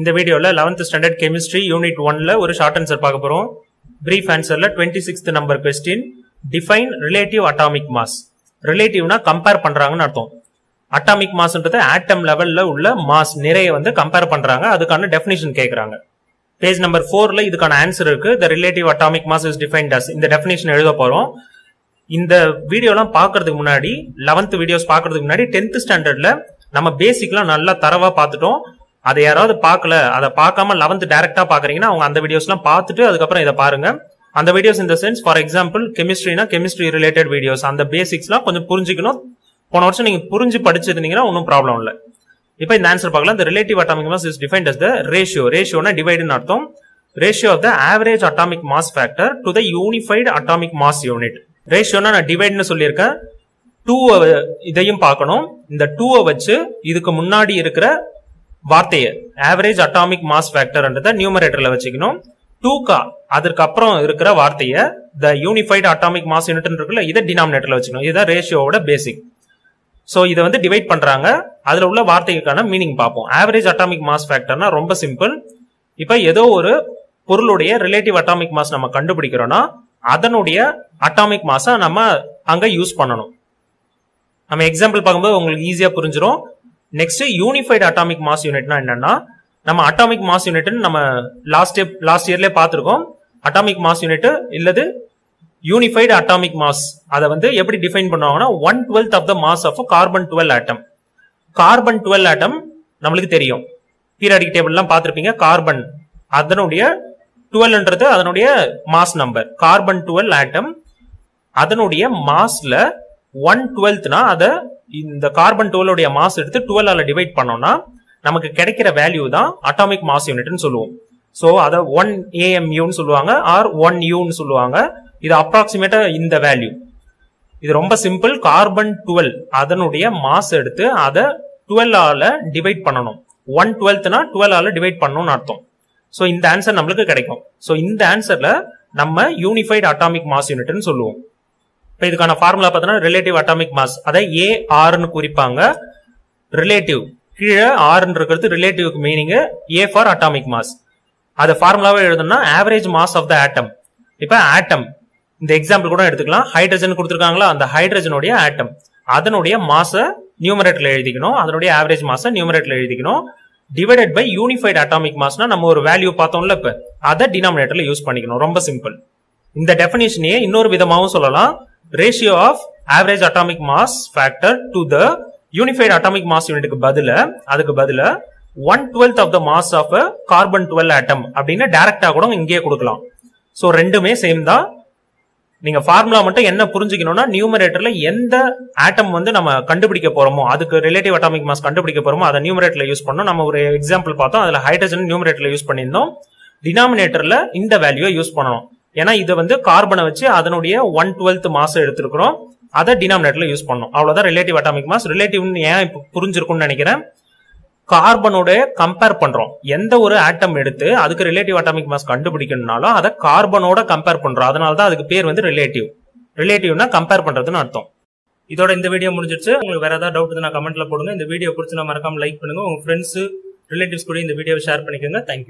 இந்த வீடியோல 11th standard chemistry unit 1ல ஒரு ஷார்ட் ஆன்சர் பார்க்க போறோம். பிரீஃப் ஆன்சர்ல 26th number question define relative atomic mass. ரிலேட்டிவ்னா கம்பேர் பண்றாங்கன்னு அர்த்தம். அட்டாமிக் மாஸ்ன்றது ஆட்டம் லெவல்ல உள்ள மாஸ் நிறைய வந்து கம்பேர் பண்றாங்க. அதுக்கான டெஃபினிஷன் கேக்குறாங்க. பேஜ் நம்பர் 4ல இதுக்கான ஆன்சர் இருக்கு. The relative atomic mass is defined as. இந்த டெஃபினிஷன் எழுத போறோம். இந்த வீடியோலாம் பாக்குறதுக்கு முன்னாடி 11th வீடியோஸ் பாக்குறதுக்கு முன்னாடி 10th ஸ்டாண்டர்ட்ல நம்ம பேசிக்லாம் நல்லா தரவா பார்த்துட்டோம். அதை யாராவது பார்க்கல, அதை பார்க்காம 11th டைரக்டா பாக்குறீங்கன்னா அவங்க அந்த வீடியோஸ் எல்லாம் பார்த்துட்டு அதுக்கப்புறம் இதை பாருங்க. அந்த வீடியோஸ் இந்த சென்ஸ் ஃபார் எக்ஸாம்பிள் கெமிஸ்ட்ரினா கெமிஸ்ட்ரி ரிலேட்டட் வீடியோஸ், அந்த பேசிக்ஸ்லாம் கொஞ்சம் புரிஞ்சுக்கணும். போன வருஷம் நீங்க புரிஞ்சு படிச்சிருந்தீங்கன்னா ஒன்றும் ப்ராப்ளம் இல்லை. இப்போ இந்த ஆன்சர் பார்க்கலாம். The relative atomic mass is defined as the ratio. ரேஷியோனா டிவைடுன்னு அர்த்தம். Ratio of the average atomic mass factor to the unified atomic mass unit. ரேஷியோனா நான் டிவைடுன்னு சொல்லியிருக்கேன். 2 இதையும் பார்க்கணும். இந்த 2 வச்சு இதுக்கு முன்னாடி இருக்கிற வார்த்தையை ஆவரேஜ் அட்டாமிக் மாஸ் ஃபேக்டர்ன்றத நியூமரேட்டர்ல வச்சுக்கணும். 2 அதற்கு அப்புறம் இருக்கிற வார்த்தையை த யூனிஃபைடு அட்டாமிக் மாஸ் யூனிட் இருக்குல்ல, இதை டினாமினேட்டர்ல வச்சுக்கணும். இதுதான் ரேஷியோவோட பேசிக். சோ இதை வந்து டிவைட் பண்றாங்க. அதுல உள்ள வார்த்தைக்கான மீனிங் பார்ப்போம். ஆவரேஜ் அட்டாமிக் மாஸ் ஃபேக்டர்னா ரொம்ப சிம்பிள். இப்ப ஏதோ ஒரு பொருளுடைய ரிலேட்டிவ் அட்டாமிக் மாஸ் நம்ம கண்டுபிடிக்கிறோம்னா அதனுடைய அட்டாமிக் மாஸை நம்ம அங்க யூஸ் பண்ணணும். நம்ம எக்ஸாம்பிள் பார்க்கும்போது உங்களுக்கு ஈஸியா புரிஞ்சிடும். நெக்ஸ்ட் யூனிஃபைடு அட்டாமிக் மாஸ் யூனிட்னா என்னன்னா, நம்ம அட்டாமிக் மாஸ் யூனிட் நம்ம லாஸ்ட் இயர்லயே பார்த்திருக்கோம். அட்டாமிக் மாஸ் யூனிட் இல்லது யூனிஃபைடு அட்டாமிக் மாஸ் அதை வந்து எப்படி டிஃபைன் பண்ணுவாங்கன்னா 1/12 of the mass of carbon 12 atom. Carbon 12 atom நம்மளுக்கு தெரியும், பீரியாடிக் டேபிள் எல்லாம் பார்த்திருப்பீங்க. கார்பன் அதனுடைய 12ன்றது அதனுடைய மாஸ் நம்பர். கார்பன் 12 ஆட்டம் அதனுடைய மாஸ்ல 1/12னா அதை இந்த கார்பன் 12 மாஸ் எடுத்து 12ஆல டிவைட் பண்ணோம்னா நமக்கு கிடைக்கிற வேல்யூ தான் அட்டாமிக் மாஸ் யூனிட்னு சொல்லுவோம். சோ அத 1 AMUன்னு சொல்லுவாங்க ஆர் 1 Uன்னு சொல்லுவாங்க. இது அப்ராக்சிமேட்டா இந்த வேல்யூ. இது ரொம்ப சிம்பிள். கார்பன் 12 அதனுடைய மாஸ் எடுத்து அதை 12ஆல டிவைட் பண்ணணும். 1/12னா 12ஆல டிவைட் பண்ணணும்னு அர்த்தம். சோ இந்த ஆன்சர் நம்மளுக்கு கிடைக்கும். சோ இந்த ஆன்சர்ல நம்ம யூனிஃபைடு அட்டாமிக் மாஸ் யூனிட்னு சொல்லுவோம். இப்ப இதுக்கான ஃபார்முலா பார்த்தோம்னா ரிலேட்டிவ் அட்டாமிக் மாஸ் அதை ARன்னு குறிப்பாங்க. ரிலேட்டிவ் கீழே ஆர்ன்னு இருக்கிறது ரிலேட்டிவ்க்கு meaning, A for atomic mass. அதை ஃபார்முலாவே எழுதணும்னா average mass of the atom. இப்ப ஆட்டம் இந்த எக்ஸாம்பிள் கூட எடுத்துக்கலாம். ஹைட்ரஜன் கொடுத்துருக்காங்களா, அந்த ஹைட்ரஜனுடைய ஆட்டம் அதனுடைய மாஸ நியூமரேட்டர்ல எழுதிக்கணும். அதனுடைய ஆவரேஜ் மாஸ நியூமரேட்டர்ல எழுதிக்கணும். டிவைடட் பை யூனிஃபைடு அட்டாமிக் மாஸ்னா நம்ம ஒரு வேல்யூ பார்த்தோம்ல, இப்ப அதை டினாமினேட்டர்ல யூஸ் பண்ணிக்கணும். ரொம்ப சிம்பிள். இந்த டெஃபினிஷனையே இன்னொரு விதமாகவும் சொல்லலாம். Ratio of average atomic mass factor to the unified atomic mass யூனிட்டுக்கு அதுக்கு பதில 1/12 of the mass of carbon 12 atom அப்படின்னு டைரக்டா கூட இங்கேயே கொடுக்கலாம். சோ ரெண்டுமே சேம் தான். நீங்க ஃபார்முலா மட்டும் என்ன புரிஞ்சுக்கணும்னா, நியூமரேட்டர்ல எந்த ஆட்டம் வந்து நம்ம கண்டுபிடிக்க போறோமோ அதுக்கு ரிலேட்டிவ் அட்டாமிக் மாஸ் கண்டுபிடிக்க போறோமோ அதை நியூமரேட்டர்ல யூஸ் பண்ணோம். நம்ம ஒரு எக்ஸாம்பிள் பார்த்தோம், அதுல ஹைட்ரஜன் நியூமரேட்டர்ல யூஸ் பண்ணியிருந்தோம். டினாமினேட்டர்ல இந்த வேல்யூவை யூஸ் பண்ணணும். ஏன்னா இது வந்து கார்பனை வச்சு அதனுடைய 1/12 மாஸ் எடுத்திருக்கிறோம், அதை டினாமினேட்டர்ல யூஸ் பண்ணணும். அவ்வளவுதான் ரிலேட்டிவ் அட்டாமிக் மாஸ். ரிலேட்டிவ்னு ஏன் இப்ப புரிஞ்சிருக்கும்னு நினைக்கிறேன். கார்பனோட கம்பேர் பண்றோம். எந்த ஒரு ஆட்டம் எடுத்து அதுக்கு ரிலேட்டிவ் அட்டாமிக் மாஸ் கண்டுபிடிக்கணும்னாலும் அதை கார்பனோட கம்பேர் பண்றோம். அதனாலதான் அதுக்கு பேர் வந்து ரிலேட்டிவ். ரிலேட்டிவ்னா கம்பேர் பண்றதுன்னு அர்த்தம். இதோட இந்த வீடியோ முடிஞ்சிருச்சு. உங்களுக்கு வேற ஏதாவது டவுட் நான் கமெண்ட்ல போடுங்க. இந்த வீடியோ பிடிச்சி மறக்காம லைக் பண்ணுங்க. உங்க ஃப்ரெண்ட்ஸ் ரிலேட்டிவ்ஸ் கூட இந்த வீடியோவை ஷேர் பண்ணிக்கோங்க. தேங்க்யூ.